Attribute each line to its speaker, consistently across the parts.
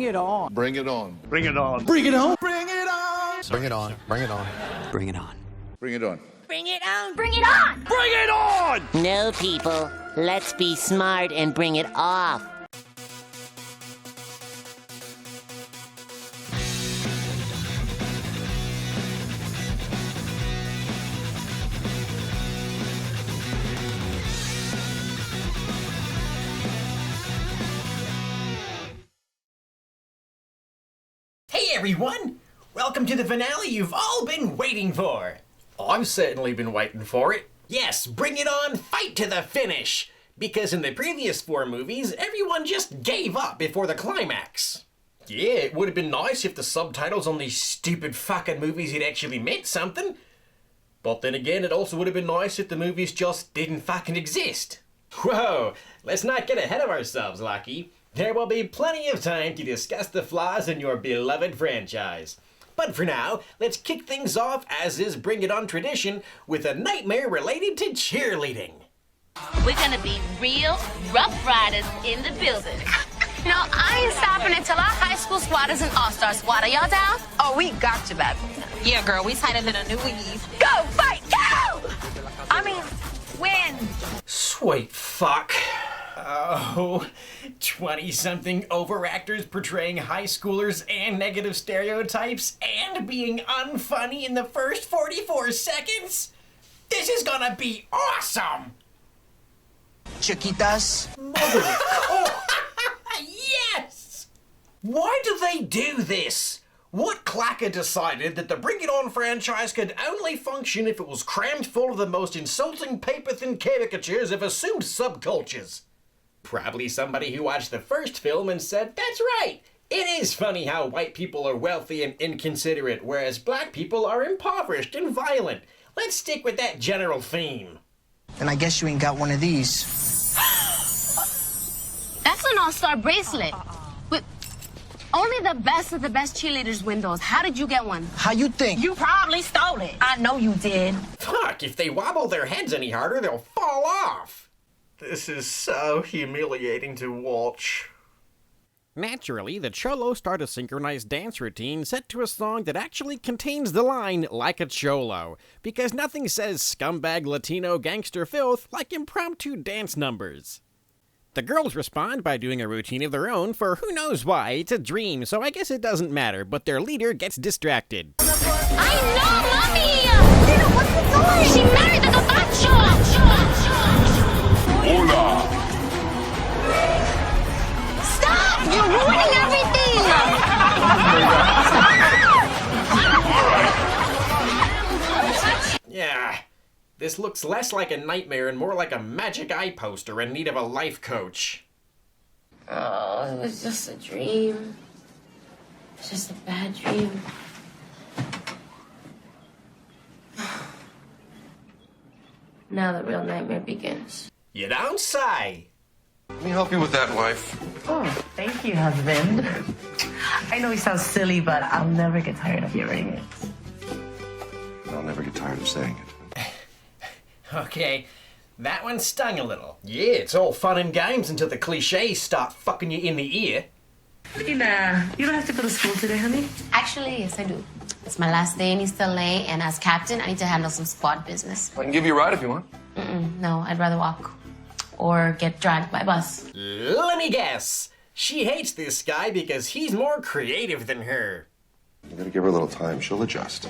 Speaker 1: it on.
Speaker 2: Bring it on.
Speaker 3: Bring it on.
Speaker 1: Bring it on.
Speaker 2: Bring it on.
Speaker 4: Bring it on. Bring it on.
Speaker 1: Bring it on.
Speaker 2: Bring it on.
Speaker 5: Bring it on! Bring it on!
Speaker 3: Bring it on!
Speaker 5: No, people. Let's be smart and bring it off.
Speaker 6: Hey everyone! Welcome to the finale you've all been waiting for! I've certainly been waiting for it. Yes, bring it on, fight to the finish! Because in the previous 4 movies, everyone just gave up before the climax. Yeah, it would have been nice if the subtitles on these stupid fucking movies had actually meant something. But then again, it also would have been nice if the movies just didn't fucking exist. Whoa, let's not get ahead of ourselves, Lucky. There will be plenty of time to discuss the flaws in your beloved franchise. But for now, let's kick things off, as is Bring It On tradition, with a nightmare related to cheerleading.
Speaker 7: We're gonna be real rough riders in the building.
Speaker 8: No, I ain't stopping until our high school squad is an all-star squad. Are y'all down?
Speaker 7: Oh, we got you, baby.
Speaker 8: Yeah, girl, we tighter than a new weave.
Speaker 7: Go, fight, go!
Speaker 8: I mean, win.
Speaker 6: Sweet fuck. Oh, 20-something overactors portraying high schoolers and negative stereotypes and being unfunny in the first 44 seconds? This is gonna be awesome!
Speaker 4: Chiquitas.
Speaker 6: Yes! Why do they do this? What clacker decided that the Bring It On franchise could only function if it was crammed full of the most insulting paper-thin caricatures of assumed subcultures? Probably somebody who watched the first film and said, that's right, it is funny how white people are wealthy and inconsiderate, whereas black people are impoverished and violent. Let's stick with that general theme.
Speaker 4: Then I guess you ain't got one of these.
Speaker 8: That's an all-star bracelet. But only the best of the best cheerleaders win those. How did you get one?
Speaker 4: How you think?
Speaker 7: You probably stole it. I know you did.
Speaker 6: Fuck, if they wobble their heads any harder, they'll fall off. This is so humiliating to watch.
Speaker 9: Naturally, the cholos start a synchronized dance routine set to a song that actually contains the line, like a cholo, because nothing says scumbag Latino gangster filth like impromptu dance numbers. The girls respond by doing a routine of their own for who knows why. It's a dream, so I guess it doesn't matter, but their leader gets distracted.
Speaker 8: I know, Mommy! Lena, what's the doing? She married the gabacho!
Speaker 2: Hola!
Speaker 8: Stop! You're ruining everything!
Speaker 6: Yeah, this looks less like a nightmare and more like a magic eye poster in need of a life coach.
Speaker 10: Oh, it was just a dream. It's just a bad dream. Now the real nightmare begins.
Speaker 6: You don't say.
Speaker 11: Let me help you with that, wife.
Speaker 10: Oh, thank you, husband. I know he sounds silly, but I'll never get tired of hearing it.
Speaker 11: I'll never get tired of saying it.
Speaker 6: Okay, that one stung a little. Yeah, it's all fun and games until the cliches start fucking you in the ear.
Speaker 10: Lena, you don't have to go to school today, honey?
Speaker 8: Actually, yes, I do. It's my last day in East LA, and as captain, I need to handle some squad business.
Speaker 11: I can give you a ride if you want.
Speaker 8: No, I'd rather walk. Or get dragged by bus.
Speaker 6: Let me guess. She hates this guy because he's more creative than her.
Speaker 11: You gotta give her a little time. She'll adjust.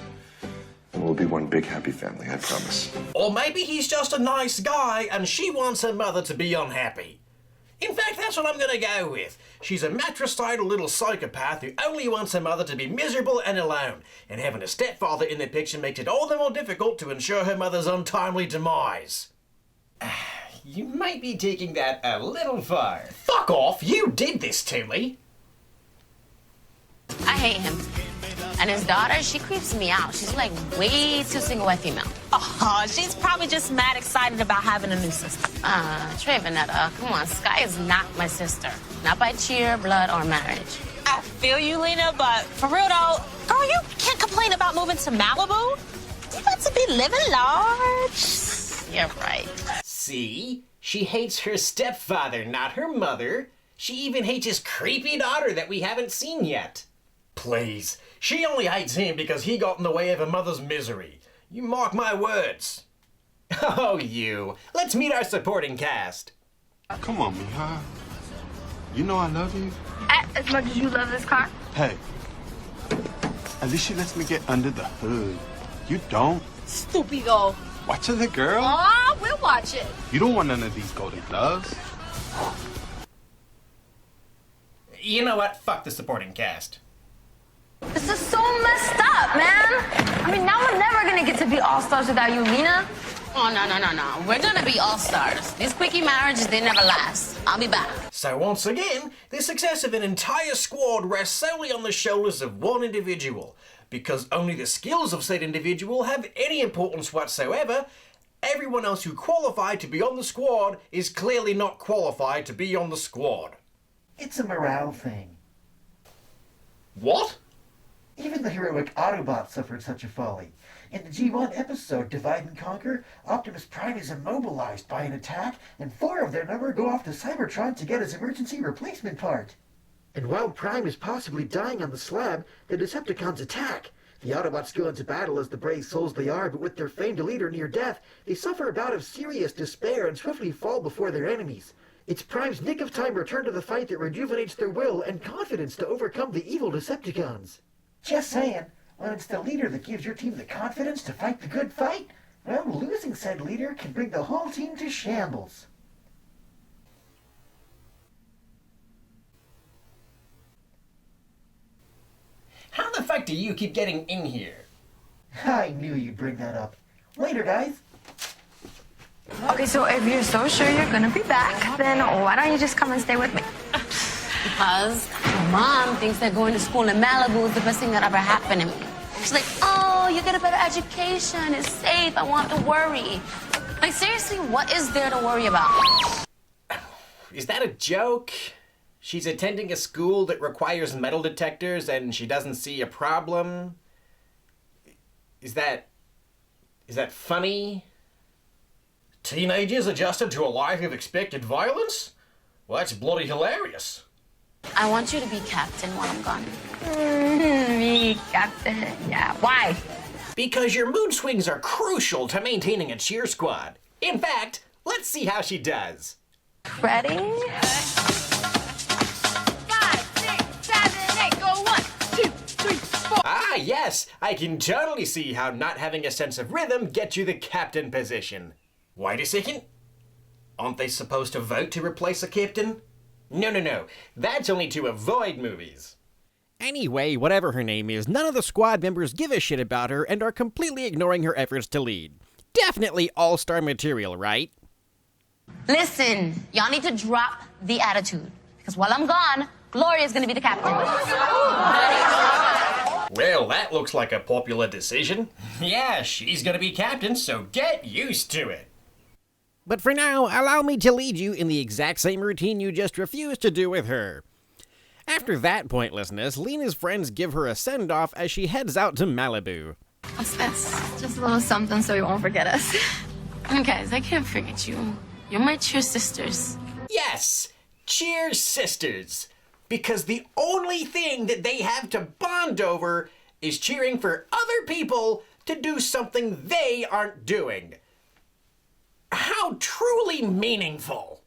Speaker 11: And we'll be one big happy family, I promise.
Speaker 6: Or maybe he's just a nice guy and she wants her mother to be unhappy. In fact, that's what I'm gonna go with. She's a matricidal little psychopath who only wants her mother to be miserable and alone, and having a stepfather in the picture makes it all the more difficult to ensure her mother's untimely demise. You might be taking that a little far. Fuck off! You did this to me!
Speaker 8: I hate him. And his daughter, she creeps me out. She's like way too single white female.
Speaker 7: Oh, she's probably just mad excited about having a new sister.
Speaker 8: Trey Vanetta, come on, Sky is not my sister. Not by cheer, blood, or marriage.
Speaker 7: I feel you, Lena, but for real though, girl, you can't complain about moving to Malibu. You got to be living large.
Speaker 8: You're right.
Speaker 6: See? She hates her stepfather, not her mother. She even hates his creepy daughter that we haven't seen yet. Please, she only hates him because he got in the way of her mother's misery. You mark my words. Oh, you. Let's meet our supporting cast.
Speaker 1: Come on, mija. You know I love you.
Speaker 8: As much as you love this car?
Speaker 1: Hey, at least she lets me get under the hood. You don't.
Speaker 8: Stupido.
Speaker 1: Watch it, girl.
Speaker 8: Oh, we'll watch it.
Speaker 1: You don't want none of these golden gloves.
Speaker 6: You know what? Fuck the supporting cast.
Speaker 8: This is so messed up, man. I mean, now we're never gonna get to be all-stars without you, Lena.
Speaker 7: Oh, no. We're gonna be all-stars. These quickie marriages, they never last. I'll be back.
Speaker 6: So once again, the success of an entire squad rests solely on the shoulders of one individual. Because only the skills of said individual have any importance whatsoever, everyone else who qualified to be on the squad is clearly not qualified to be on the squad.
Speaker 3: It's a morale thing.
Speaker 6: What?
Speaker 3: Even the heroic Autobots suffered such a folly. In the G1 episode Divide and Conquer, Optimus Prime is immobilized by an attack, and 4 of their number go off to Cybertron to get his emergency replacement part. And while Prime is possibly dying on the slab, the Decepticons attack. The Autobots go into battle as the brave souls they are, but with their famed leader near death, they suffer a bout of serious despair and swiftly fall before their enemies. It's Prime's nick-of-time return to the fight that rejuvenates their will and confidence to overcome the evil Decepticons. Just saying, when it's the leader that gives your team the confidence to fight the good fight, well, losing said leader can bring the whole team to shambles.
Speaker 6: How the fuck do you keep getting in here?
Speaker 3: I knew you'd bring that up. Later, guys.
Speaker 8: Okay, so if you're so sure you're gonna be back, then why don't you just come and stay with me?
Speaker 7: Because Mom thinks that going to school in Malibu is the best thing that ever happened to me. She's like, oh, you get a better education, it's safe, I won't have to worry. Like, seriously, what is there to worry about?
Speaker 6: Is that a joke? She's attending a school that requires metal detectors and she doesn't see a problem? Is that funny? Teenagers adjusted to a life of expected violence? Well, that's bloody hilarious.
Speaker 7: I want you to be captain while I'm gone.
Speaker 8: Me, Captain. Yeah, why?
Speaker 6: Because your mood swings are crucial to maintaining a cheer squad. In fact, let's see how she does.
Speaker 8: Ready? 5, 6, 7, 8, go 1, 2, 3, 4.
Speaker 6: Ah, yes, I can totally see how not having a sense of rhythm gets you the captain position. Wait a second. Aren't they supposed to vote to replace a captain? No. That's only to avoid movies.
Speaker 9: Anyway, whatever her name is, none of the squad members give a shit about her and are completely ignoring her efforts to lead. Definitely all-star material, right?
Speaker 7: Listen, y'all need to drop the attitude. Because while I'm gone, Gloria's gonna be the captain.
Speaker 6: Well, that looks like a popular decision. Yeah, she's gonna be captain, so get used to it.
Speaker 9: But for now, allow me to lead you in the exact same routine you just refused to do with her. After that pointlessness, Lena's friends give her a send-off as she heads out to Malibu.
Speaker 8: What's this? Just a little something so you won't forget us. Guys, I can't forget you. You're my cheer sisters.
Speaker 6: Yes, cheer sisters. Because the only thing that they have to bond over is cheering for other people to do something they aren't doing. How truly meaningful.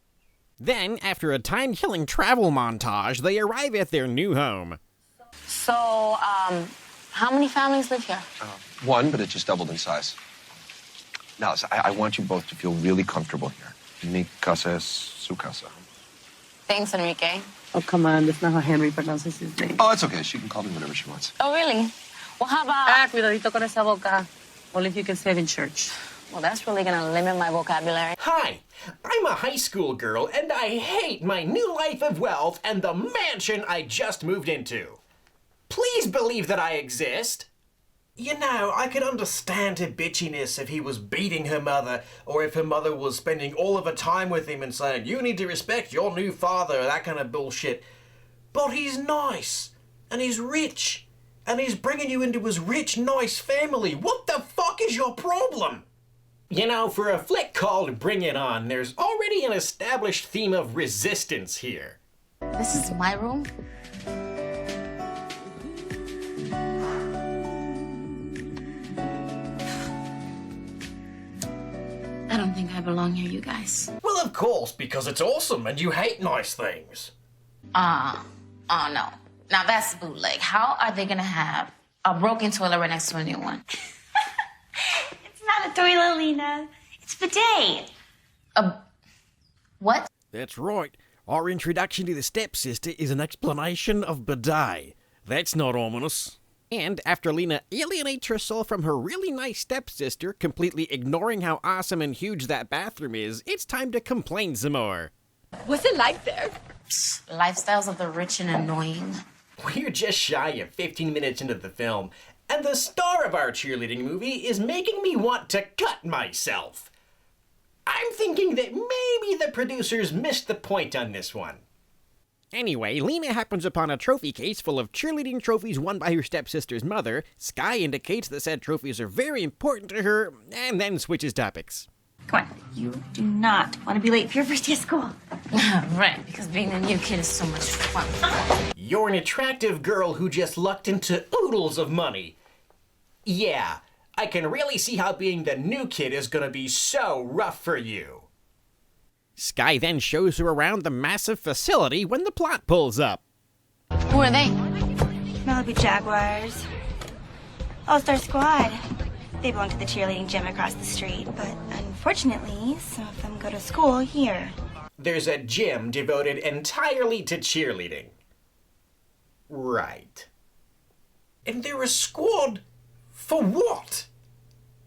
Speaker 9: Then, after a time-killing travel montage, they arrive at their new home.
Speaker 7: So, how many families live here?
Speaker 11: One, but it just doubled in size. Now, I want you both to feel really comfortable here. Mi casa es su casa.
Speaker 7: Thanks, Enrique.
Speaker 10: Oh, come on. That's not how Henry pronounces his name.
Speaker 11: Oh, it's okay. She can call me whatever she wants.
Speaker 7: Oh, really? Well, how about...
Speaker 10: Cuidadito con esa boca. Only if you can say it in church.
Speaker 7: Well, that's really gonna limit my vocabulary.
Speaker 6: Hi, I'm a high school girl and I hate my new life of wealth and the mansion I just moved into. Please believe that I exist. You know, I could understand her bitchiness if he was beating her mother, or if her mother was spending all of her time with him and saying, you need to respect your new father, that kind of bullshit. But he's nice, and he's rich, and he's bringing you into his rich, nice family. What the fuck is your problem? You know, for a flick called Bring It On, there's already an established theme of resistance here.
Speaker 7: This is my room. I don't think I belong here, you guys.
Speaker 6: Well, of course, because it's awesome and you hate nice things.
Speaker 7: Oh no. Now that's bootleg. How are they gonna have a broken toilet right next to a new one?
Speaker 12: It's not a toilet, Lena. It's bidet.
Speaker 7: What?
Speaker 9: That's right. Our introduction to the stepsister is an explanation of bidet. That's not ominous. And after Lena alienates her soul from her really nice stepsister, completely ignoring how awesome and huge that bathroom is, it's time to complain some more.
Speaker 7: What's it like there? Lifestyles of the rich and annoying.
Speaker 6: We're just shy of 15 minutes into the film, and the star of our cheerleading movie is making me want to cut myself. I'm thinking that maybe the producers missed the point on this one.
Speaker 9: Anyway, Lena happens upon a trophy case full of cheerleading trophies won by her stepsister's mother. Sky indicates that said trophies are very important to her, and then switches topics.
Speaker 12: Come on, you do not want to be late for your first day of school.
Speaker 7: Right, because being a new kid is so much fun.
Speaker 6: You're an attractive girl who just lucked into oodles of money. Yeah, I can really see how being the new kid is gonna be so rough for you.
Speaker 9: Sky then shows her around the massive facility when the plot pulls up.
Speaker 7: Who are they?
Speaker 12: Malibu Jaguars. All-Star Squad. They belong to the cheerleading gym across the street, but unfortunately, some of them go to school here.
Speaker 6: There's a gym devoted entirely to cheerleading. Right. And they're a squad for what?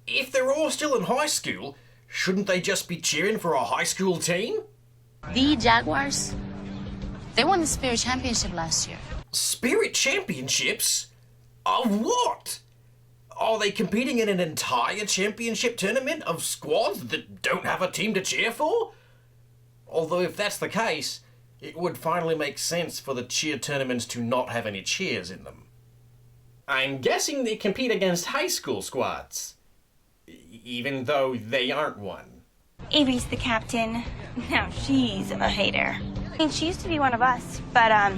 Speaker 6: If they're all still in high school, shouldn't they just be cheering for a high school team?
Speaker 7: The Jaguars? They won the Spirit Championship last year.
Speaker 6: Spirit Championships? Of what? Are they competing in an entire championship tournament of squads that don't have a team to cheer for? Although if that's the case, it would finally make sense for the cheer tournaments to not have any cheers in them. I'm guessing they compete against high school squads, even though they aren't one.
Speaker 12: Avery's the captain. Now she's a hater. I mean, she used to be one of us, but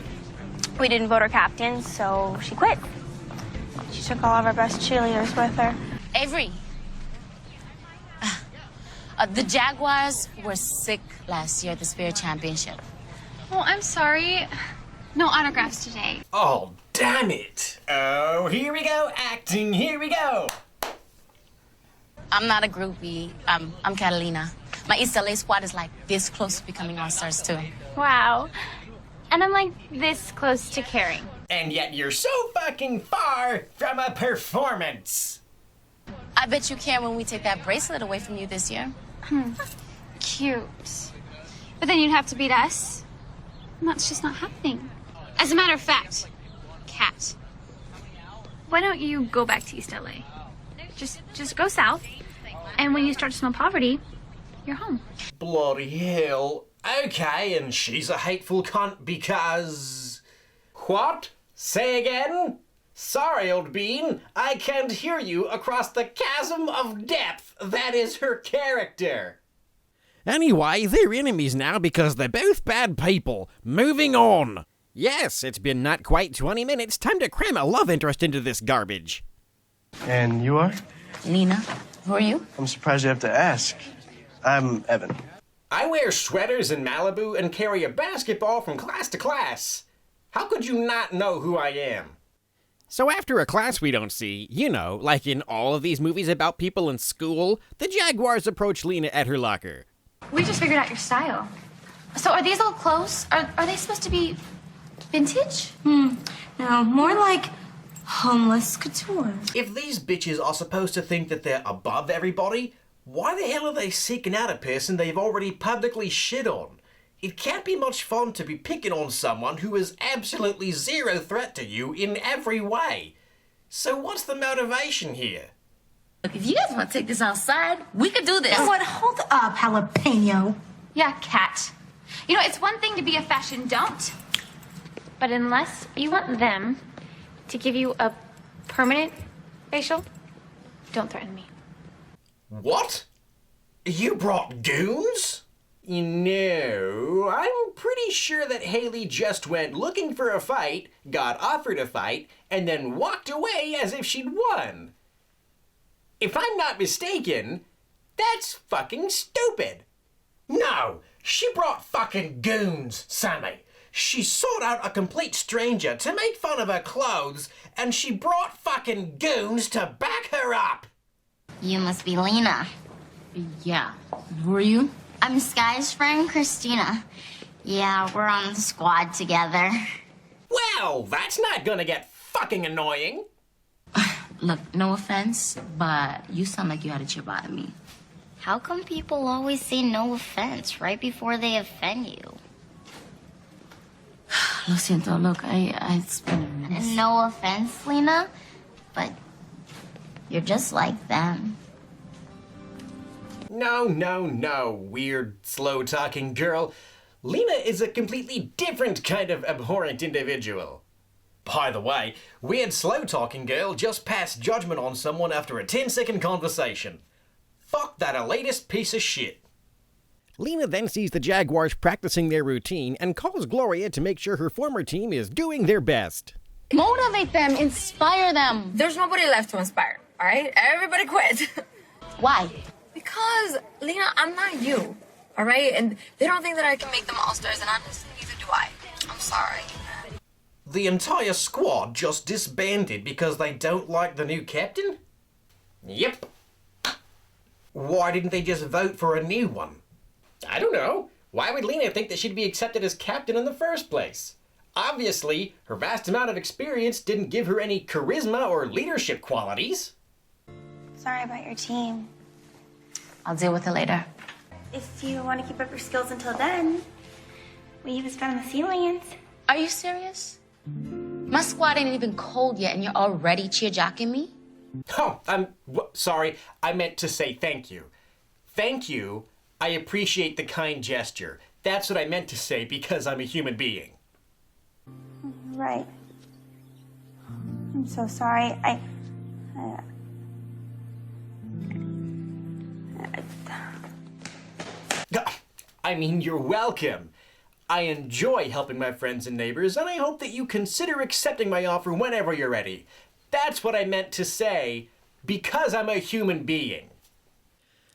Speaker 12: we didn't vote her captain, so she quit. She took all of our best cheerleaders with her.
Speaker 7: Avery. The Jaguars were sick last year at the Spirit Championship.
Speaker 13: Oh, I'm sorry. No autographs today.
Speaker 6: Oh, damn it. Oh, here we go, acting, here we go.
Speaker 7: I'm not a groupie. I'm Catalina. My East LA squad is like this close to becoming All-Stars too.
Speaker 13: Wow. And I'm like this close to caring.
Speaker 6: And yet you're so fucking far from a performance.
Speaker 7: I bet you care when we take that bracelet away from you this year.
Speaker 13: Cute. But then you'd have to beat us. And that's just not happening. As a matter of fact, Kat, why don't you go back to East LA? Just go south, and when you start to smell poverty, you're home.
Speaker 6: Bloody hell. Okay, and she's a hateful cunt because... What? Say again? Sorry, old bean, I can't hear you across the chasm of depth. That is her character.
Speaker 9: Anyway, they're enemies now because they're both bad people. Moving on. Yes, it's been not quite 20 minutes. Time to cram a love interest into this garbage.
Speaker 14: And you are?
Speaker 7: Lena. Who are you?
Speaker 14: I'm surprised you have to ask. I'm Evan.
Speaker 6: I wear sweaters in Malibu and carry a basketball from class to class. How could you not know who I am?
Speaker 9: So after a class we don't see, you know, like in all of these movies about people in school, the Jaguars approach Lena at her locker.
Speaker 13: We just figured out your style. So are these old clothes? Are they supposed to be vintage?
Speaker 12: No, more like homeless couture.
Speaker 6: If these bitches are supposed to think that they're above everybody, why the hell are they seeking out a person they've already publicly shit on? It can't be much fun to be picking on someone who is absolutely zero threat to you in every way. So what's the motivation here?
Speaker 7: Look, if you guys want to take this outside, we could do this.
Speaker 12: You know what? Hold up, jalapeno.
Speaker 13: Yeah, Kat. You know, it's one thing to be a fashion don't, but unless you want them to give you a permanent facial, don't threaten me.
Speaker 6: What? You brought goons? No, I'm pretty sure that Haley just went looking for a fight, got offered a fight, and then walked away as if she'd won. If I'm not mistaken, that's fucking stupid. No, she brought fucking goons, Sammy. She sought out a complete stranger to make fun of her clothes, and she brought fucking goons to back her up.
Speaker 15: You must be Lena.
Speaker 8: Yeah. Who are you?
Speaker 15: I'm Sky's friend, Christina. Yeah, we're on the squad together.
Speaker 6: Well, that's not gonna get fucking annoying.
Speaker 8: Look, no offense, but you sound like you had a chip out of me.
Speaker 15: How come people always say no offense right before they offend you?
Speaker 8: Lo siento, look, it's been a minute.
Speaker 15: No offense, Lena, but you're just like them.
Speaker 6: No, weird, slow-talking girl. Lena is a completely different kind of abhorrent individual. By the way, weird, slow-talking girl just passed judgment on someone after a 10-second conversation. Fuck that elitist piece of shit.
Speaker 9: Lena then sees the Jaguars practicing their routine and calls Gloria to make sure her former team is doing their best.
Speaker 7: Motivate them, inspire them.
Speaker 16: There's nobody left to inspire, all right? Everybody quit.
Speaker 7: Why?
Speaker 16: Because, Lena, I'm not you, all right? And they don't think that I can make them all-stars, and honestly, neither do I. I'm sorry.
Speaker 6: The entire squad just disbanded because they don't like the new captain? Yep. Why didn't they just vote for a new one? I don't know. Why would Lena think that she'd be accepted as captain in the first place? Obviously, her vast amount of experience didn't give her any charisma or leadership qualities.
Speaker 12: Sorry about your team.
Speaker 8: I'll deal with it later.
Speaker 12: If you want to keep up your skills until then, we even spend the ceilings.
Speaker 7: Are you serious? My squad ain't even cold yet and you're already cheer-jocking me?
Speaker 6: Oh, sorry. I meant to say thank you. Thank you. I appreciate the kind gesture. That's what I meant to say because I'm a human being.
Speaker 12: Right. I'm so sorry.
Speaker 6: I mean, you're welcome. I enjoy helping my friends and neighbors, and I hope that you consider accepting my offer whenever you're ready. That's what I meant to say, because I'm a human being.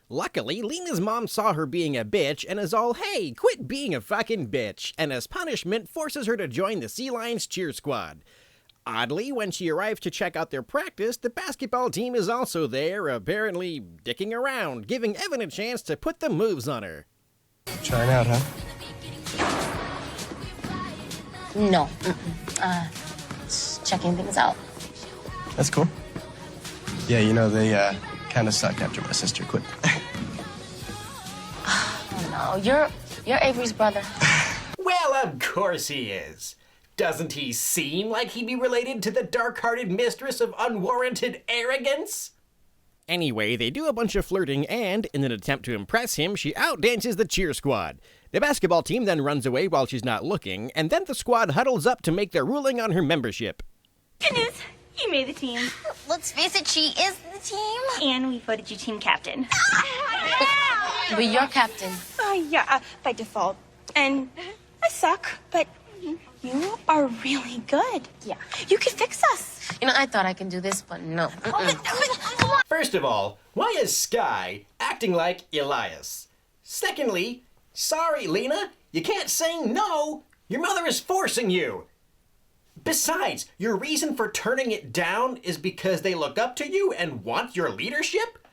Speaker 9: Luckily, Lena's mom saw her being a bitch and is all, hey, quit being a fucking bitch, and as punishment forces her to join the Sea Lions cheer squad. Oddly, when she arrives to check out their practice, the basketball team is also there, apparently dicking around, giving Evan a chance to put the moves on her.
Speaker 14: Trying out, huh?
Speaker 7: No. Just checking things out.
Speaker 14: That's cool. Yeah, you know, they kind of suck after my sister quit.
Speaker 7: Oh, no, you're Avery's brother.
Speaker 6: Well, of course he is. Doesn't he seem like he'd be related to the dark-hearted mistress of unwarranted arrogance?
Speaker 9: Anyway, they do a bunch of flirting and, in an attempt to impress him, she outdances the cheer squad. The basketball team then runs away while she's not looking, and then the squad huddles up to make their ruling on her membership.
Speaker 12: Good news. You made the team.
Speaker 15: Let's face it, she is the team.
Speaker 12: And we voted you team captain.
Speaker 7: But you're captain.
Speaker 12: Yeah, by default. And I suck, but you are really good.
Speaker 7: Yeah.
Speaker 12: You could fix us.
Speaker 7: You know, I thought I can do this, but no.
Speaker 6: First of all, why is Sky acting like Elias? Secondly, sorry, Lena, you can't say no. Your mother is forcing you. Besides, your reason for turning it down is because they look up to you and want your leadership?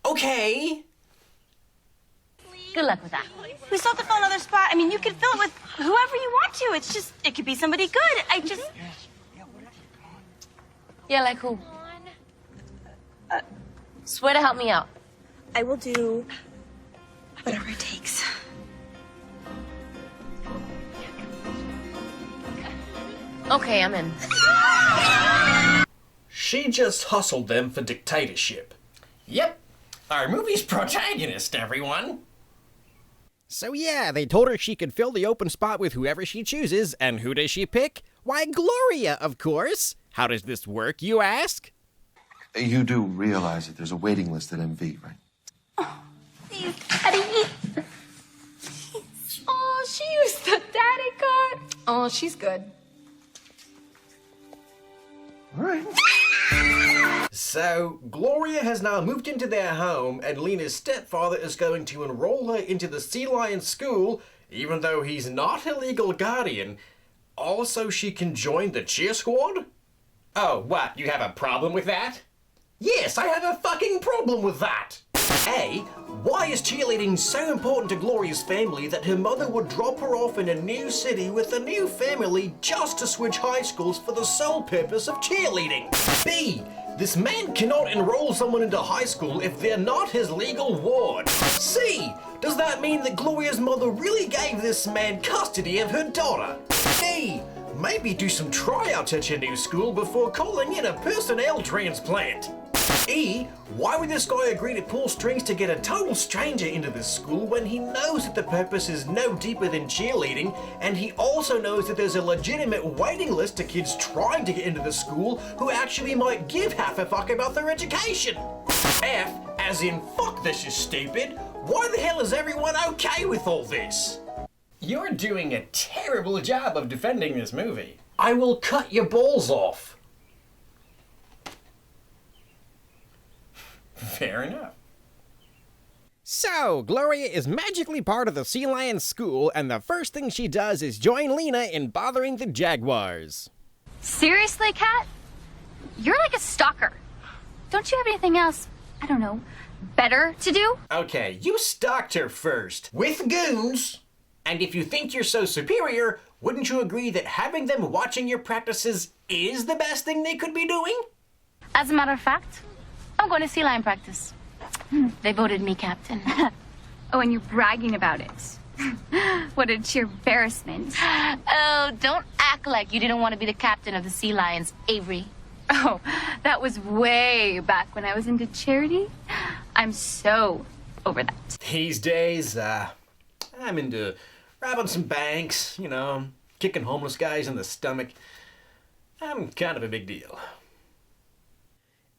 Speaker 6: Okay.
Speaker 7: Good luck with that.
Speaker 12: We still have to fill another spot. I mean, you could fill it with whoever you want to. It's just, it could be somebody good.
Speaker 7: Yeah, like who? Swear to help me out.
Speaker 12: I will do whatever it takes.
Speaker 7: Okay, I'm in.
Speaker 6: She just hustled them for dictatorship. Yep, our movie's protagonist, everyone.
Speaker 9: So yeah, they told her she could fill the open spot with whoever she chooses, and who does she pick? Why, Gloria, of course. How does this work, you ask?
Speaker 11: You do realize that there's a waiting list at MV, right?
Speaker 13: Please, Daddy. Oh, she used the daddy card. Oh, she's good.
Speaker 3: All right.
Speaker 6: So, Gloria has now moved into their home, and Lena's stepfather is going to enroll her into the Sea Lion school, even though he's not her legal guardian. Also, she can join the cheer squad? Oh, what, you have a problem with that? Yes, I have a fucking problem with that! A, why is cheerleading so important to Gloria's family that her mother would drop her off in a new city with a new family just to switch high schools for the sole purpose of cheerleading? B, this man cannot enroll someone into high school if they're not his legal ward. C, does that mean that Gloria's mother really gave this man custody of her daughter? D, maybe do some tryouts at your new school before calling in a personnel transplant. E, why would this guy agree to pull strings to get a total stranger into this school when he knows that the purpose is no deeper than cheerleading, and he also knows that there's a legitimate waiting list to kids trying to get into the school who actually might give half a fuck about their education? F, as in fuck this is stupid, why the hell is everyone okay with all this? You're doing a terrible job of defending this movie. I will cut your balls off. Fair enough.
Speaker 9: So, Gloria is magically part of the Sea Lion school, and the first thing she does is join Lena in bothering the Jaguars.
Speaker 13: Seriously, Kat? You're like a stalker. Don't you have anything else, I don't know, better to do?
Speaker 6: Okay, you stalked her first, with goons. And if you think you're so superior, wouldn't you agree that having them watching your practices is the best thing they could be doing?
Speaker 7: As a matter of fact, I'm going to sea lion practice. They voted me captain.
Speaker 13: Oh, and you're bragging about it. What a cheer embarrassment.
Speaker 7: Oh, don't act like you didn't want to be the captain of the Sea Lions, Avery.
Speaker 13: Oh, that was way back when I was into charity. I'm so over that.
Speaker 6: These days, I'm into robbing some banks, you know, kicking homeless guys in the stomach. I'm kind of a big deal.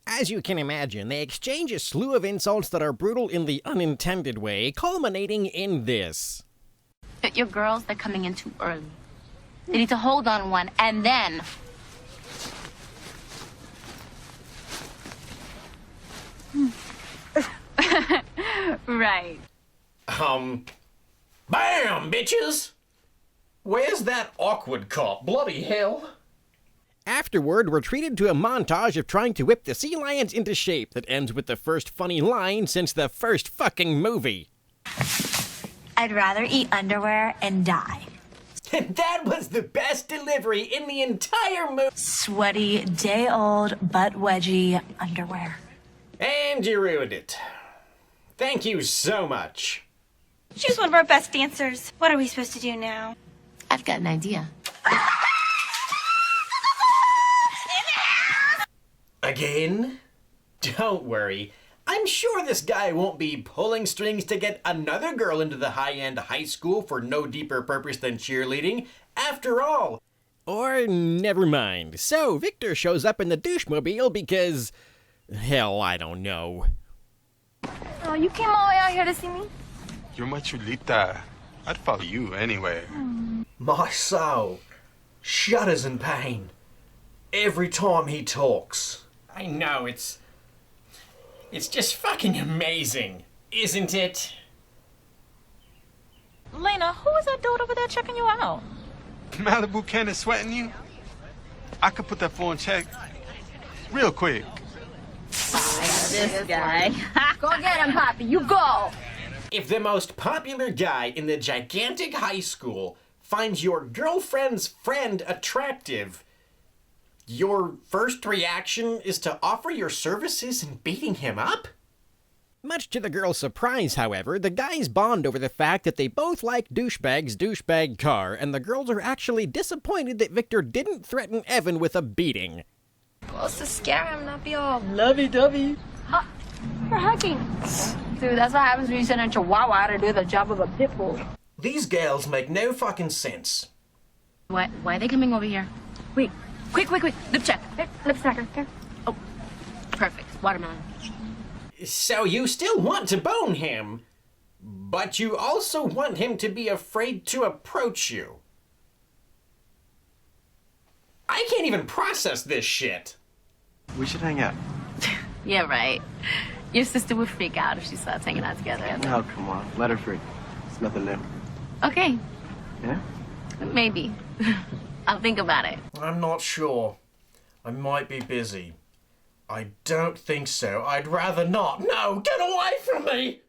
Speaker 9: As you can imagine, they exchange a slew of insults that are brutal in the unintended way, culminating in this.
Speaker 7: But your girls, they're coming in too early. They need to hold on one, and then...
Speaker 13: Right.
Speaker 6: Bam, bitches! Where's that awkward cop? Bloody hell.
Speaker 9: Afterward, we're treated to a montage of trying to whip the sea lions into shape that ends with the first funny line since the first fucking movie.
Speaker 17: I'd rather eat underwear and die.
Speaker 6: That was the best delivery in the entire movie.
Speaker 17: Sweaty, day-old, butt wedgie underwear.
Speaker 6: And you ruined it. Thank you so much.
Speaker 12: She's one of our best dancers. What are we supposed to do now?
Speaker 7: I've got an idea.
Speaker 6: Again? Don't worry. I'm sure this guy won't be pulling strings to get another girl into the high-end high school for no deeper purpose than cheerleading. After all.
Speaker 9: Or never mind. So, Victor shows up in the douchemobile because... hell, I don't know.
Speaker 13: Oh, you came all the way out here to see me?
Speaker 1: You're my chulita. I'd follow you anyway.
Speaker 6: My soul shudders in pain every time he talks. I know, it's just fucking amazing, isn't it?
Speaker 10: Lena, who is that dude over there checking you out?
Speaker 1: Malibu Cannon sweating you? I could put that fool in check real quick.
Speaker 10: This guy.
Speaker 13: Go get him, Poppy. You go.
Speaker 6: If the most popular guy in the gigantic high school finds your girlfriend's friend attractive, your first reaction is to offer your services in beating him up?
Speaker 9: Much to the girl's surprise, however, the guys bond over the fact that they both like douchebag's douchebag car, and the girls are actually disappointed that Victor didn't threaten Evan with a beating.
Speaker 13: Well, it's to scare him, not be all
Speaker 10: Lovey-dovey.
Speaker 13: We're hugging. Dude, that's what happens when you send a chihuahua to do the job of a pit bull.
Speaker 6: These girls make no fucking sense.
Speaker 7: What? Why are they coming over here?
Speaker 13: Wait, quick. Lip check. Here, lip snacker. Here.
Speaker 7: Oh, perfect. Watermelon.
Speaker 6: So you still want to bone him? But you also want him to be afraid to approach you. I can't even process this shit.
Speaker 14: We should hang out.
Speaker 7: Yeah, right. Your sister would freak out if she saw us hanging out together.
Speaker 14: No, come on. Let her free. It's nothing new.
Speaker 7: Okay,
Speaker 14: Yeah?
Speaker 7: maybe. I'll think about it.
Speaker 6: I'm not sure. I might be busy. I don't think so. I'd rather not. No, get away from me!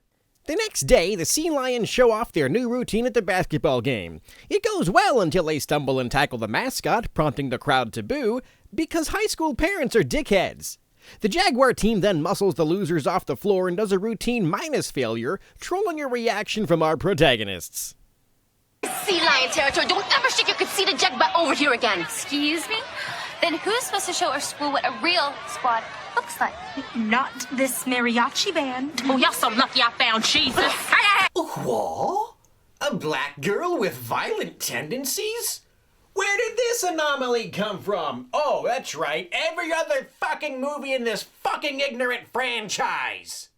Speaker 9: The next day, the Sea Lions show off their new routine at the basketball game. It goes well until they stumble and tackle the mascot, prompting the crowd to boo, because high school parents are dickheads. The Jaguar team then muscles the losers off the floor and does a routine minus failure, trolling a reaction from our protagonists.
Speaker 8: Sea lion territory. Don't ever stick your conceited jet butt over here again. Excuse me? Then who's supposed to show our school what a real squad looks like?
Speaker 17: Not this mariachi band.
Speaker 8: Oh, y'all so lucky I found Jesus.
Speaker 6: What? A black girl with violent tendencies? Where did this anomaly come from? Oh, that's right. Every other fucking movie in this fucking ignorant franchise.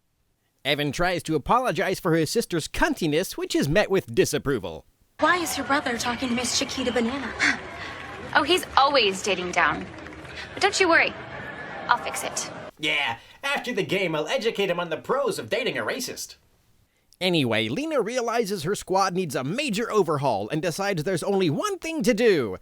Speaker 9: Evan tries to apologize for his sister's cuntiness, which is met with disapproval.
Speaker 16: Why is your brother talking to Miss Chiquita Banana?
Speaker 13: Oh, he's always dating down. But don't you worry. I'll fix it.
Speaker 6: Yeah, after the game, I'll educate him on the pros of dating a racist.
Speaker 9: Anyway, Lena realizes her squad needs a major overhaul and decides there's only one thing to do.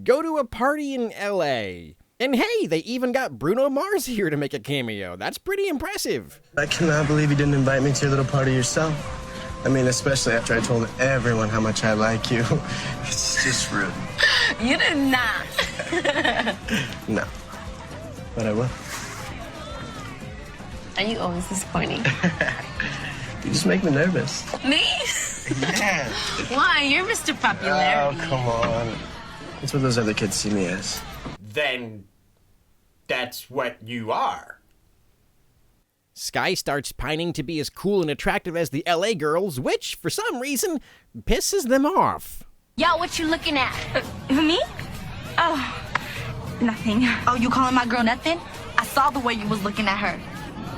Speaker 9: Go to a party in LA. And hey, they even got Bruno Mars here to make a cameo. That's pretty impressive.
Speaker 14: I cannot believe you didn't invite me to your little party yourself. I mean, especially after I told everyone how much I like you. It's just rude.
Speaker 7: You did not.
Speaker 14: No. But I will.
Speaker 7: Are you always disappointing?
Speaker 14: You just make me nervous.
Speaker 7: Me?
Speaker 14: Yeah.
Speaker 7: Why? You're Mr. Popularity.
Speaker 14: Oh, come on. That's what those other kids see me as.
Speaker 6: Then that's what you are.
Speaker 9: Sky starts pining to be as cool and attractive as the LA girls, which, for some reason, pisses them off.
Speaker 8: Y'all, what you looking at?
Speaker 17: Me? Oh, nothing.
Speaker 10: Oh, you calling my girl nothing? I saw the way you was looking at her.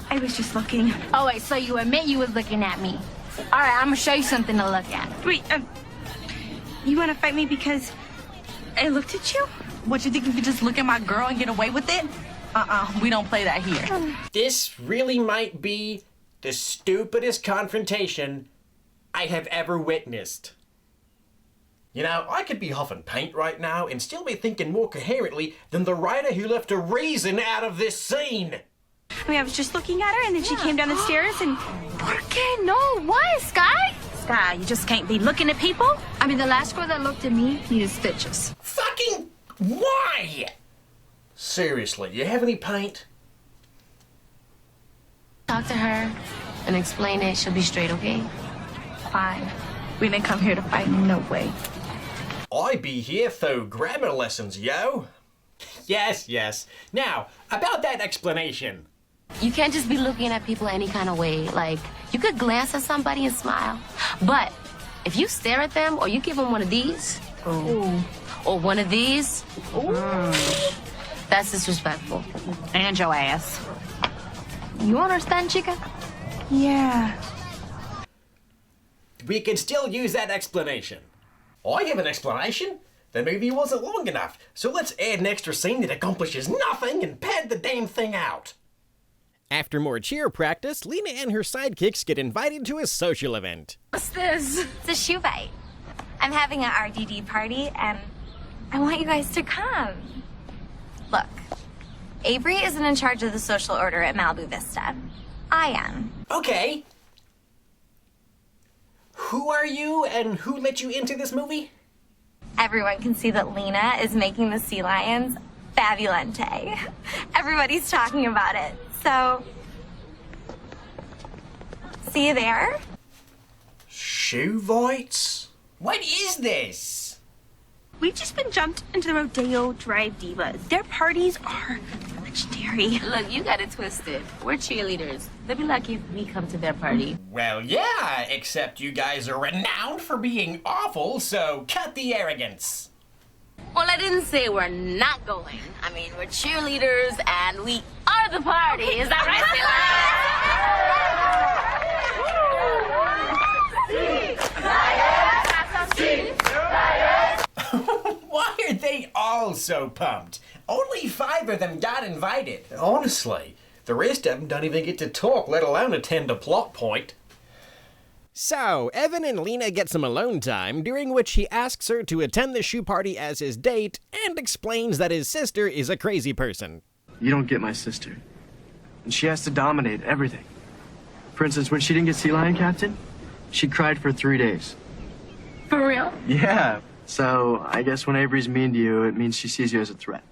Speaker 17: I was just looking.
Speaker 8: Oh, wait, so you admit you was looking at me. All right, I'm gonna show you something to look at.
Speaker 17: Wait, you want to fight me because I looked at you?
Speaker 10: What, you think you could just look at my girl and get away with it? We don't play that here.
Speaker 6: This really might be the stupidest confrontation I have ever witnessed. You know, I could be huffing paint right now and still be thinking more coherently than the writer who left a reason out of this scene.
Speaker 12: I mean, I was just looking at her, and then she came down the stairs, and...
Speaker 8: ¿Por qué no? Why, Sky?
Speaker 17: Sky, you just can't be looking at people?
Speaker 13: I mean, the last girl that looked at me needed stitches.
Speaker 6: Fucking why? Seriously, you have any paint?
Speaker 7: Talk to her and explain it. She'll be straight, okay?
Speaker 17: Fine. We didn't come here to fight, no way.
Speaker 6: I be here for grammar lessons, yo. Yes, yes. Now, about that explanation.
Speaker 7: You can't just be looking at people any kind of way. Like, you could glance at somebody and smile. But if you stare at them or you give them one of these, or one of these, that's disrespectful.
Speaker 10: And your ass.
Speaker 7: You understand, chica?
Speaker 12: Yeah.
Speaker 6: We can still use that explanation. I have an explanation. The movie wasn't long enough, so let's add an extra scene that accomplishes nothing and pad the damn thing out.
Speaker 9: After more cheer practice, Lena and her sidekicks get invited to a social event.
Speaker 16: What's this? It's a shoe fight. I'm having an RDD party, and I want you guys to come. Look, Avery isn't in charge of the social order at Malibu Vista. I am.
Speaker 6: Okay. Who are you and who let you into this movie?
Speaker 16: Everyone can see that Lena is making the sea lions fabulente. Everybody's talking about it, so... See you there?
Speaker 6: Shoe fights? What is this?
Speaker 12: We've just been jumped into the Rodeo Drive Divas. Their parties are legendary.
Speaker 7: Look, you got it twisted. We're cheerleaders. They'll be lucky if we come to their party.
Speaker 6: Well, yeah, except you guys are renowned for being awful, so cut the arrogance.
Speaker 7: Well, I didn't say we're not going. I mean, we're cheerleaders and we are the party. Is that right, Sila?
Speaker 6: Why are they all so pumped? Only 5 of them got invited. Honestly, the rest of them don't even get to talk, let alone attend a plot point.
Speaker 9: So, Evan and Lena get some alone time, during which he asks her to attend the shoe party as his date, and explains that his sister is a crazy person.
Speaker 14: You don't get my sister. And she has to dominate everything. For instance, when she didn't get Sea Lion Captain, she cried for 3 days.
Speaker 7: For real?
Speaker 14: Yeah. So, I guess when Avery's mean to you, it means she sees you as a threat.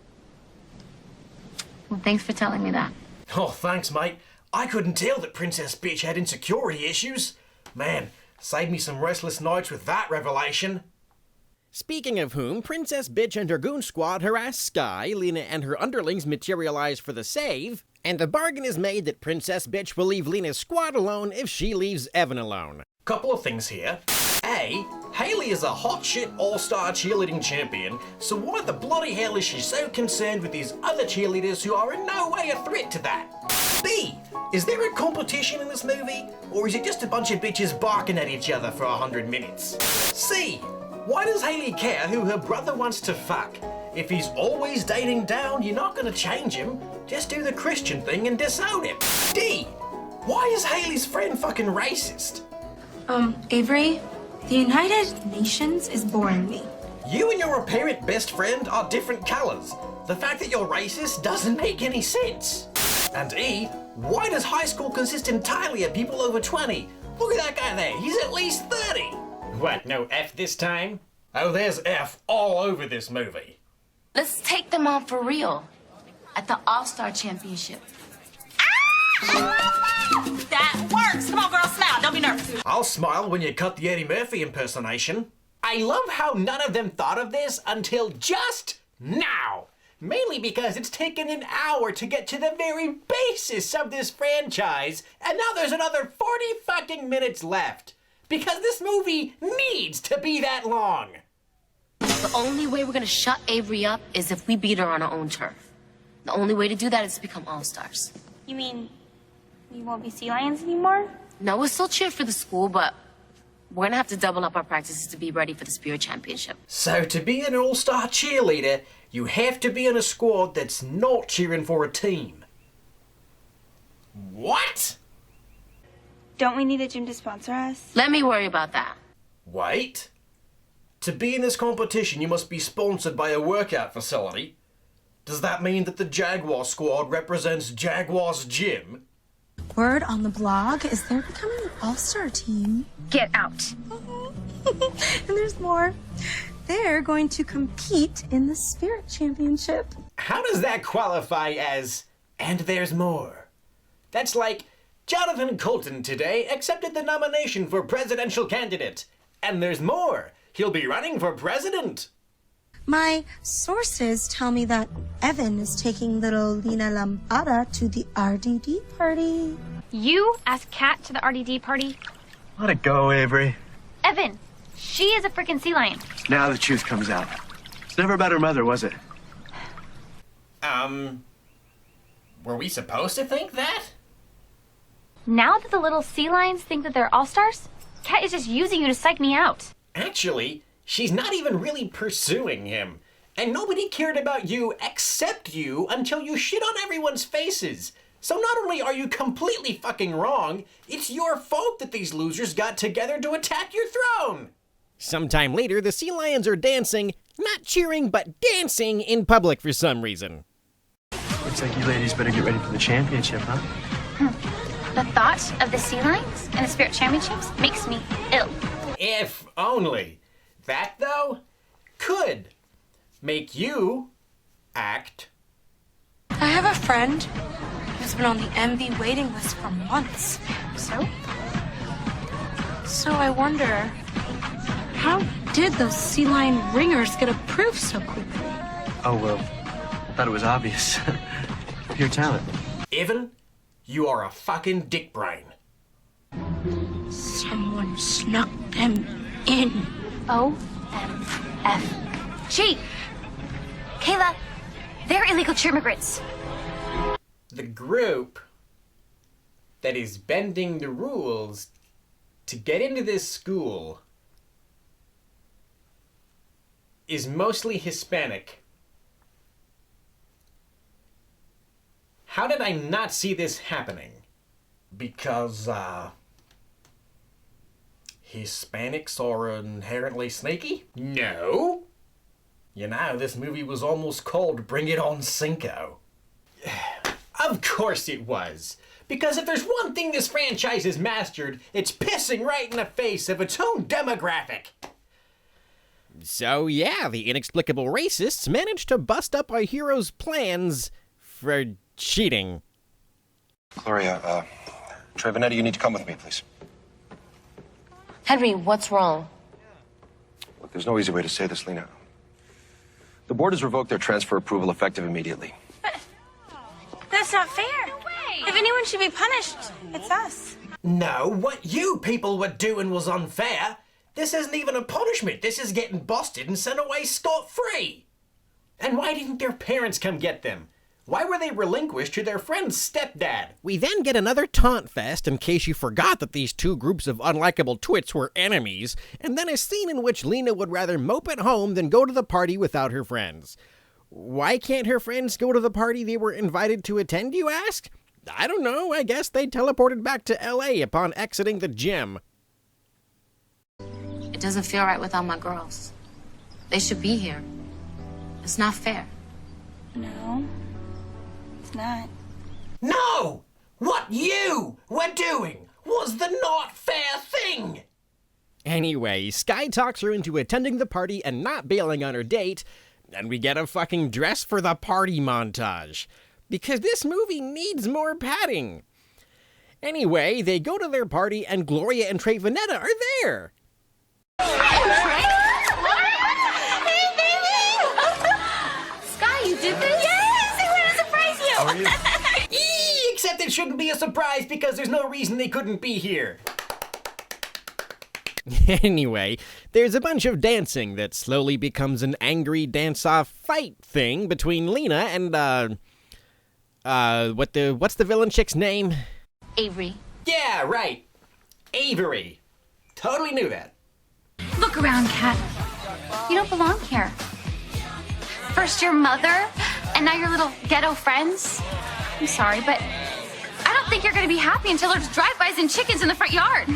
Speaker 7: Well, thanks for telling me that.
Speaker 6: Oh, thanks, mate. I couldn't tell that Princess Bitch had insecurity issues. Man, saved me some restless nights with that revelation.
Speaker 9: Speaking of whom, Princess Bitch and her goon squad harass Sky, Lena and her underlings materialize for the save, and a bargain is made that Princess Bitch will leave Lena's squad alone if she leaves Evan alone.
Speaker 6: Couple of things here. A, Haley is a hot shit all-star cheerleading champion, so why the bloody hell is she so concerned with these other cheerleaders who are in no way a threat to that? B, is there a competition in this movie, or is it just a bunch of bitches barking at each other for 100 minutes? C, why does Haley care who her brother wants to fuck? If he's always dating down, you're not gonna change him. Just do the Christian thing and disown him. D, why is Haley's friend fucking racist?
Speaker 17: Avery, the United Nations is boring me.
Speaker 6: You and your apparent best friend are different colors. The fact that you're racist doesn't make any sense. And E, why does high school consist entirely of people over 20? Look at that guy there, he's at least 30. What, no F this time? Oh, there's F all over this movie.
Speaker 7: Let's take them on for real. At the All-Star Championship.
Speaker 10: That works. Come on, girl, smile. Don't be nervous.
Speaker 6: I'll smile when you cut the Eddie Murphy impersonation. I love how none of them thought of this until just now. Mainly because it's taken an hour to get to the very basis of this franchise, and now there's another 40 fucking minutes left. Because this movie needs to be that long.
Speaker 7: The only way we're gonna shut Avery up is if we beat her on our own turf. The only way to do that is to become all-stars.
Speaker 12: You mean we won't be sea lions anymore?
Speaker 7: No, we'll still cheer for the school, but we're gonna have to double up our practices to be ready for the Spirit Championship.
Speaker 6: So to be an all-star cheerleader, you have to be in a squad that's not cheering for a team. What?
Speaker 12: Don't we need a gym to sponsor us?
Speaker 7: Let me worry about that.
Speaker 6: Wait. To be in this competition, you must be sponsored by a workout facility. Does that mean that the Jaguar squad represents Jaguar's gym?
Speaker 17: Word on the blog is they're becoming an all-star team.
Speaker 12: Get out.
Speaker 17: And there's more. They're going to compete in the Spirit Championship.
Speaker 6: How does that qualify as, and there's more? That's like, Jonathan Colton today accepted the nomination for presidential candidate. And there's more. He'll be running for president.
Speaker 17: My sources tell me that Evan is taking little Lena Lambada to the RDD party.
Speaker 8: You asked Kat to the RDD party?
Speaker 14: Let it go, Avery.
Speaker 8: Evan, she is a freaking sea lion.
Speaker 14: Now the truth comes out. It's never about her mother, was it?
Speaker 6: Were we supposed to think that?
Speaker 8: Now that the little sea lions think that they're all-stars, Kat is just using you to psych me out.
Speaker 6: Actually, she's not even really pursuing him. And nobody cared about you except you until you shit on everyone's faces. So not only are you completely fucking wrong, it's your fault that these losers got together to attack your throne.
Speaker 9: Sometime later, the sea lions are dancing, not cheering, but dancing in public for some reason.
Speaker 14: Looks like you ladies better get ready for the championship, huh?
Speaker 8: The thought of the sea lions and the Spirit Championships makes me ill.
Speaker 6: If only. That, though, could make you act.
Speaker 17: I have a friend who's been on the MV waiting list for months.
Speaker 8: So?
Speaker 17: So I wonder, how did those sea lion ringers get approved so quickly?
Speaker 14: Oh, well, I thought it was obvious. Pure talent.
Speaker 6: Evan, you are a fucking dick brain.
Speaker 17: Someone snuck them in.
Speaker 8: O-M-F-G. Kayla, they're illegal cheer immigrants.
Speaker 6: The group that is bending the rules to get into this school is mostly Hispanic. How did I not see this happening? Because, Hispanics are inherently sneaky? No. You know, this movie was almost called Bring It On Cinco. Of course it was. Because if there's one thing this franchise has mastered, it's pissing right in the face of its own demographic.
Speaker 9: So yeah, the inexplicable racists managed to bust up our hero's plans for cheating.
Speaker 11: Gloria, Trey Vanetti, you need to come with me, please.
Speaker 7: Henry, what's wrong?
Speaker 11: Look, there's no easy way to say this, Lena. The board has revoked their transfer approval effective immediately.
Speaker 12: That's not fair. No way. If anyone should be punished, it's us.
Speaker 6: No, what you people were doing was unfair. This isn't even a punishment. This is getting busted and sent away scot-free. And why didn't their parents come get them? Why were they relinquished to their friend's stepdad?
Speaker 9: We then get another taunt fest in case you forgot that these two groups of unlikable twits were enemies, and then a scene in which Lena would rather mope at home than go to the party without her friends. Why can't her friends go to the party they were invited to attend, you ask? I don't know, I guess they teleported back to LA upon exiting the gym.
Speaker 7: It doesn't feel right without my girls. They should be here. It's not fair.
Speaker 12: No, it's not.
Speaker 6: No! What you were doing was the not fair thing!
Speaker 9: Anyway, Sky talks her into attending the party and not bailing on her date, and we get a fucking dress for the party montage. Because this movie needs more padding. Anyway, they go to their party and Gloria and Trey Vanetta are there.
Speaker 8: Hey, baby!
Speaker 12: Sky, you did this? Yes! I wanted to surprise you!
Speaker 6: How are you? Except it shouldn't be a surprise because there's no reason they couldn't be here.
Speaker 9: Anyway, there's a bunch of dancing that slowly becomes an angry dance-off fight thing between Lena and, what's the villain chick's name?
Speaker 7: Avery.
Speaker 6: Yeah, right. Avery. Totally knew that.
Speaker 13: Look around, Kat. You don't belong here. First your mother, and now your little ghetto friends. I'm sorry, but I don't think you're gonna be happy until there's drive-bys and chickens in the front yard.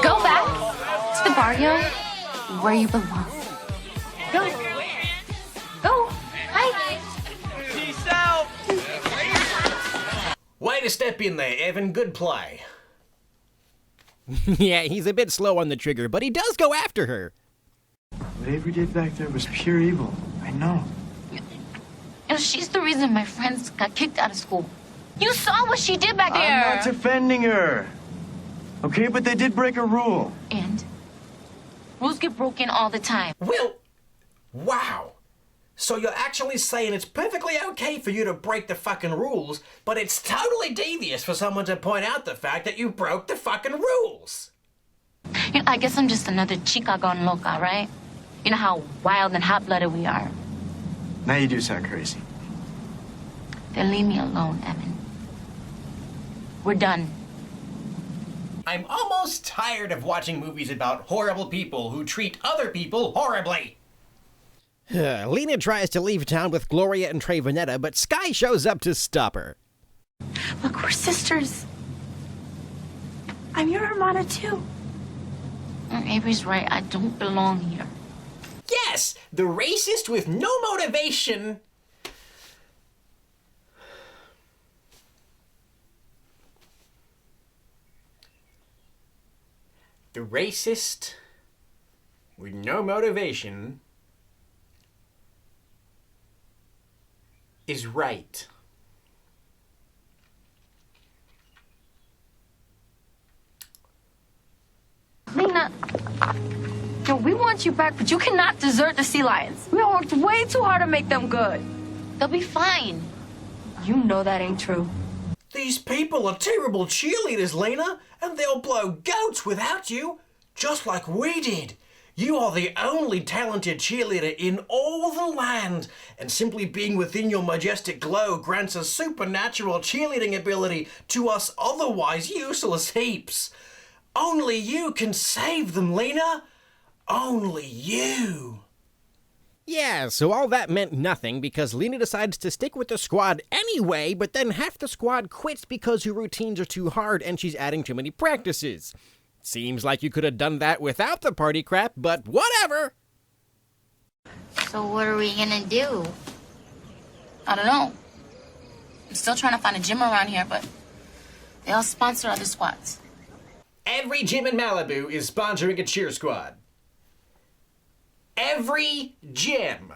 Speaker 13: Go back to the barrio where you belong. Go. Go. Hi.
Speaker 1: Peace out.
Speaker 6: Way to step in there, Evan. Good play.
Speaker 9: Yeah, he's a bit slow on the trigger, but he does go after her.
Speaker 14: What Avery did back there was pure evil. I know.
Speaker 7: You know, she's the reason my friends got kicked out of school. You saw what she did back there.
Speaker 14: I'm not defending her. Okay, but they did break a rule.
Speaker 7: And rules get broken all the time.
Speaker 6: Well, wow. So you're actually saying it's perfectly okay for you to break the fucking rules, but it's totally devious for someone to point out the fact that you broke the fucking rules.
Speaker 7: You know, I guess I'm just another chica gone loca, right? You know how wild and hot-blooded we are.
Speaker 14: Now you do sound crazy.
Speaker 7: Then leave me alone, Evan. We're done.
Speaker 6: I'm almost tired of watching movies about horrible people who treat other people horribly.
Speaker 9: Lena tries to leave town with Gloria and Trey Vanetta, but Sky shows up to stop her.
Speaker 12: Look, we're sisters. I'm your hermana, too.
Speaker 7: Avery's right. I don't belong here.
Speaker 6: Yes, the racist with no motivation. The racist with no motivation is right.
Speaker 7: Lena, yo, we want you back, but you cannot desert the sea lions. We worked way too hard to make them good. They'll be fine. You know that ain't true.
Speaker 6: These people are terrible cheerleaders, Lena, and they'll blow goats without you, just like we did. You are the only talented cheerleader in all the land, and simply being within your majestic glow grants a supernatural cheerleading ability to us otherwise useless heaps. Only you can save them, Lena. Only you.
Speaker 9: Yeah, so all that meant nothing because Lena decides to stick with the squad anyway, but then half the squad quits because her routines are too hard and she's adding too many practices. Seems like you could have done that without the party crap, but whatever!
Speaker 15: So what are we gonna do?
Speaker 7: I don't know. I'm still trying to find a gym around here, but they all sponsor other squads.
Speaker 6: Every gym in Malibu is sponsoring a cheer squad. Every gym.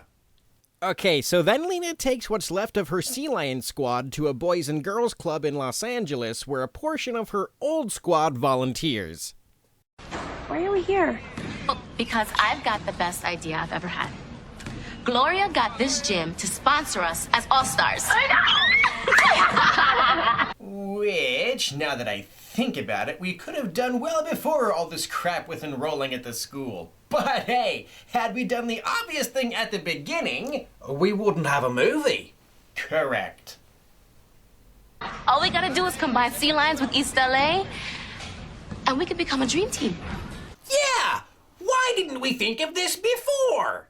Speaker 9: Okay, so then Lena takes what's left of her Sea Lion squad to a Boys and Girls Club in Los Angeles where a portion of her old squad volunteers.
Speaker 7: Why are we here? Oh, because I've got the best idea I've ever had. Gloria got this gym to sponsor us as all-stars.
Speaker 6: Which, now that I think about it, we could have done well before all this crap with enrolling at the school. But hey, had we done the obvious thing at the beginning, we wouldn't have a movie. Correct.
Speaker 7: All we gotta do is combine Sea Lions with East LA, and we could become a dream team.
Speaker 6: Yeah! Why didn't we think of this before?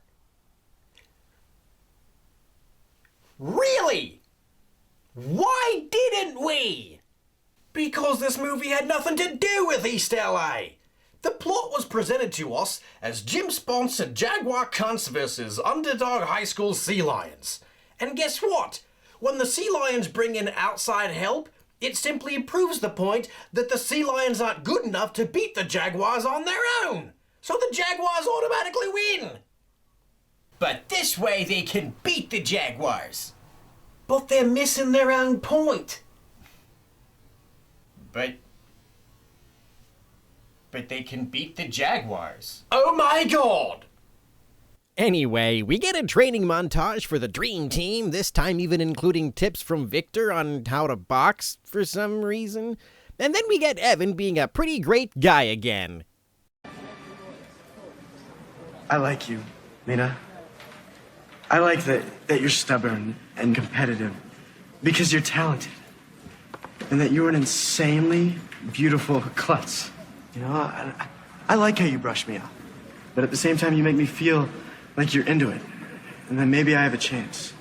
Speaker 6: Really? Why didn't we? Because this movie had nothing to do with East LA. The plot was presented to us as gym-sponsored Jaguar Cunts versus underdog high school Sea Lions. And guess what? When the Sea Lions bring in outside help, it simply proves the point that the Sea Lions aren't good enough to beat the Jaguars on their own. So the Jaguars automatically win. But this way they can beat the Jaguars. But they're missing their own point. But they can beat the Jaguars. Oh my god!
Speaker 9: Anyway, we get a training montage for the Dream Team, this time even including tips from Victor on how to box for some reason. And then we get Evan being a pretty great guy again.
Speaker 14: I like you, Lena. I like that you're stubborn and competitive because you're talented. And that you're an insanely beautiful klutz. You know, I like how you brush me off. But at the same time, you make me feel like you're into it. And then maybe I have a chance.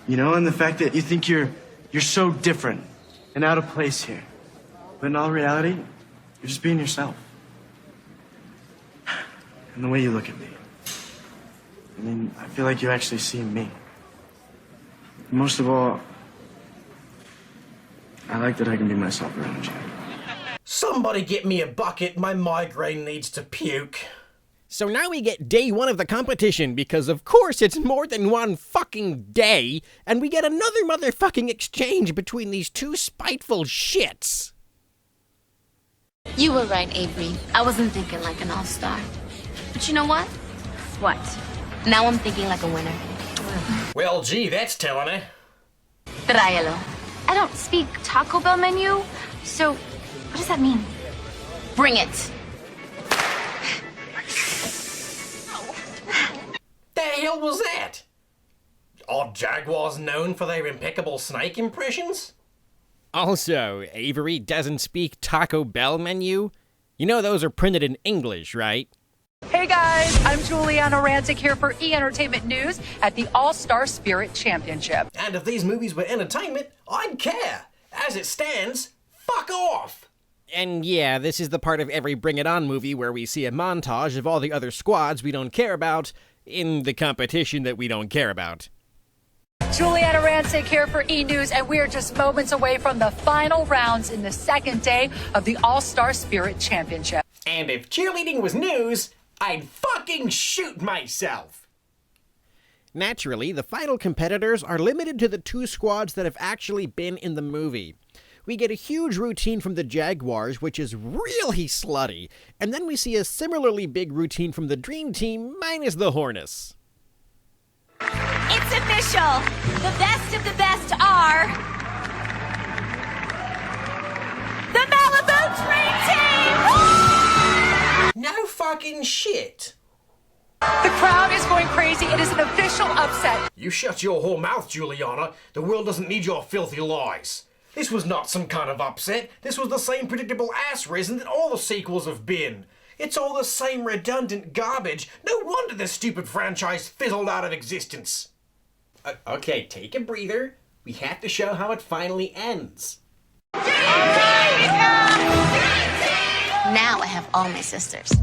Speaker 14: You know, and the fact that you think you're so different and out of place here. But in all reality, you're just being yourself. And the way you look at me. I mean, I feel like you actually see me. Most of all, I like that I can be myself around you.
Speaker 6: Somebody get me a bucket, my migraine needs to puke.
Speaker 9: So now we get day one of the competition because of course it's more than one fucking day, and we get another motherfucking exchange between these two spiteful shits.
Speaker 7: You were right, Avery. I wasn't thinking like an all-star. But you know what? What? Now I'm thinking like a winner.
Speaker 6: Well, gee, that's telling her.
Speaker 7: Tráelo.
Speaker 8: I don't speak Taco Bell menu, so what does that mean?
Speaker 7: Bring it.
Speaker 6: The hell was that? Are Jaguars known for their impeccable snake impressions?
Speaker 9: Also, Avery doesn't speak Taco Bell menu. You know those are printed in English, right?
Speaker 18: Hey guys, I'm Juliana Rancic here for E! Entertainment News at the All-Star Spirit Championship.
Speaker 6: And if these movies were entertainment, I'd care. As it stands, fuck off.
Speaker 9: And yeah, this is the part of every Bring It On movie where we see a montage of all the other squads we don't care about in the competition that we don't care about.
Speaker 18: Juliana Rancic here for E! News, and we're just moments away from the final rounds in the second day of the All-Star Spirit Championship.
Speaker 6: And if cheerleading was news, I'd fucking shoot myself.
Speaker 9: Naturally, the final competitors are limited to the two squads that have actually been in the movie. We get a huge routine from the Jaguars, which is really slutty, and then we see a similarly big routine from the Dream Team minus the Hornets.
Speaker 19: It's official! The best of the best are... the Malibu Dream Team!
Speaker 6: No fucking shit.
Speaker 18: The crowd is going crazy. It is an official upset.
Speaker 6: You shut your whole mouth, Juliana. The world doesn't need your filthy lies. This was not some kind of upset. This was the same predictable ass-raising that all the sequels have been. It's all the same redundant garbage. No wonder this stupid franchise fizzled out of existence. Okay, take a breather. We have to show how it finally ends.
Speaker 7: Now I have all my sisters.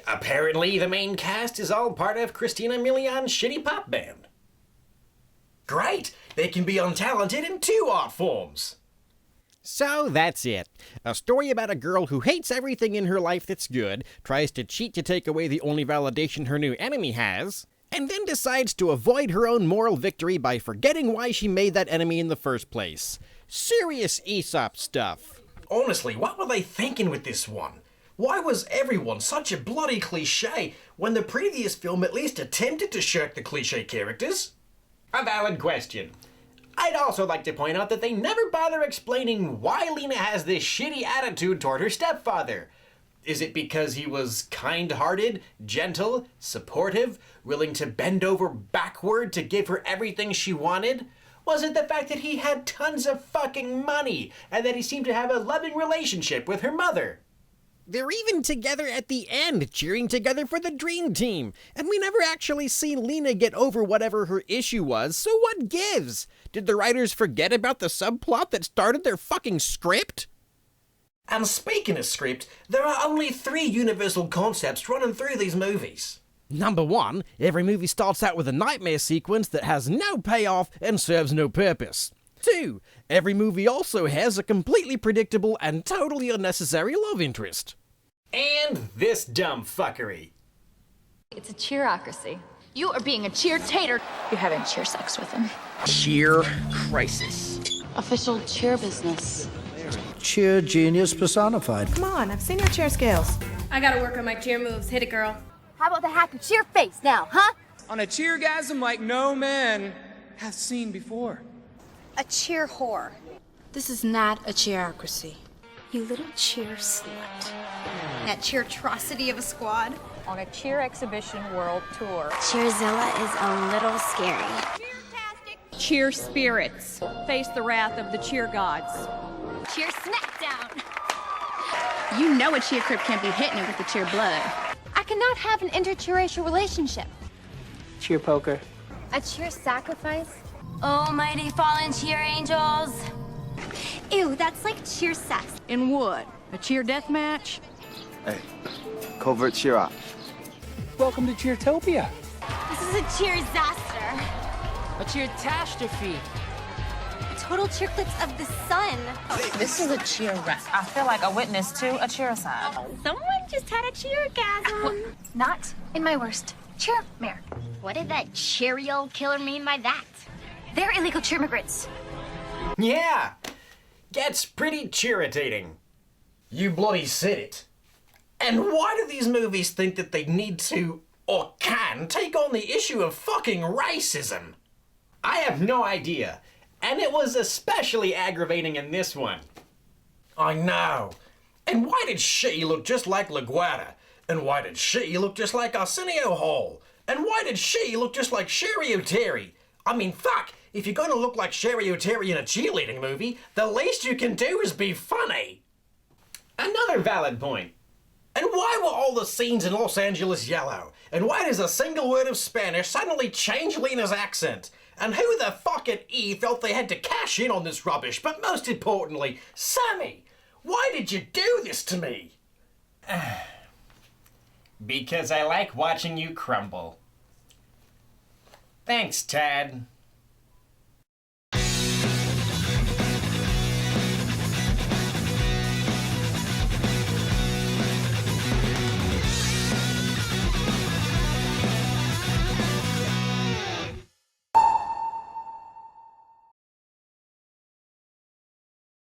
Speaker 6: Apparently, the main cast is all part of Christina Milian's shitty pop band. Great! They can be untalented in 2 art forms.
Speaker 9: So that's it. A story about a girl who hates everything in her life that's good, tries to cheat to take away the only validation her new enemy has, and then decides to avoid her own moral victory by forgetting why she made that enemy in the first place. Serious Aesop stuff.
Speaker 6: Honestly, what were they thinking with this one? Why was everyone such a bloody cliche when the previous film at least attempted to shirk the cliche characters? A valid question. I'd also like to point out that they never bother explaining why Lena has this shitty attitude toward her stepfather. Is it because he was kind-hearted, gentle, supportive, willing to bend over backward to give her everything she wanted? Was it the fact that he had tons of fucking money and that he seemed to have a loving relationship with her mother?
Speaker 9: They're even together at the end, cheering together for the dream team. And we never actually see Lena get over whatever her issue was, so what gives? Did the writers forget about the subplot that started their fucking script?
Speaker 6: And speaking of script, there are only 3 universal concepts running through these movies.
Speaker 9: Number 1, every movie starts out with a nightmare sequence that has no payoff and serves no purpose. 2, every movie also has a completely predictable and totally unnecessary love interest.
Speaker 6: And this dumb fuckery.
Speaker 20: It's a cheerocracy.
Speaker 8: You are being a cheer-tater.
Speaker 20: You're having cheer sex with him.
Speaker 4: Cheer crisis.
Speaker 7: Official cheer business.
Speaker 4: Cheer genius personified.
Speaker 10: Come on, I've seen your cheer skills.
Speaker 12: I gotta work on my cheer moves. Hit it, girl.
Speaker 8: How about the happy cheer face now, huh?
Speaker 21: On a cheergasm like no man hath seen before.
Speaker 12: A cheer whore.
Speaker 20: This is not a cheerocracy.
Speaker 12: You little cheer slut. That cheer-atrocity of a squad.
Speaker 20: On a cheer exhibition world tour.
Speaker 15: Cheerzilla is a little scary.
Speaker 19: Cheer spirits. Face the wrath of the cheer gods.
Speaker 8: Cheer smackdown.
Speaker 19: You know a cheer crip can't be hitting it with the cheer blood.
Speaker 8: I cannot have an interracial relationship.
Speaker 4: Cheer poker.
Speaker 8: A cheer sacrifice? Almighty fallen cheer angels.
Speaker 12: Ew, that's like cheer sex.
Speaker 20: In what? A cheer death match?
Speaker 22: Hey, covert cheer ops.
Speaker 21: Welcome to Cheertopia.
Speaker 12: This is a cheer disaster.
Speaker 20: A cheer catastrophe.
Speaker 12: Total cheer clips of the sun.
Speaker 10: This is a cheer wreck. I feel like a witness to a cheer-a-side.
Speaker 12: Someone just had a cheer-gasm.
Speaker 8: Not in my worst cheer-mare.
Speaker 15: What did that Cheerio killer mean by that?
Speaker 8: They're illegal cheer immigrants.
Speaker 6: Yeah! Gets pretty cheeritating. You bloody said it. And why do these movies think that they need to, or can, take on the issue of fucking racism? I have no idea. And it was especially aggravating in this one. I know. And why did she look just like LaGuardia? And why did she look just like Arsenio Hall? And why did she look just like Sherry O'Terry? I mean, fuck, if you're gonna look like Sherry O'Terry in a cheerleading movie, the least you can do is be funny. Another valid point. And why were all the scenes in Los Angeles yellow? And why does a single word of Spanish suddenly change Lena's accent? And who the fuck at E felt they had to cash in on this rubbish? But most importantly, Sammy, why did you do this to me? Because I like watching you crumble. Thanks, Tad.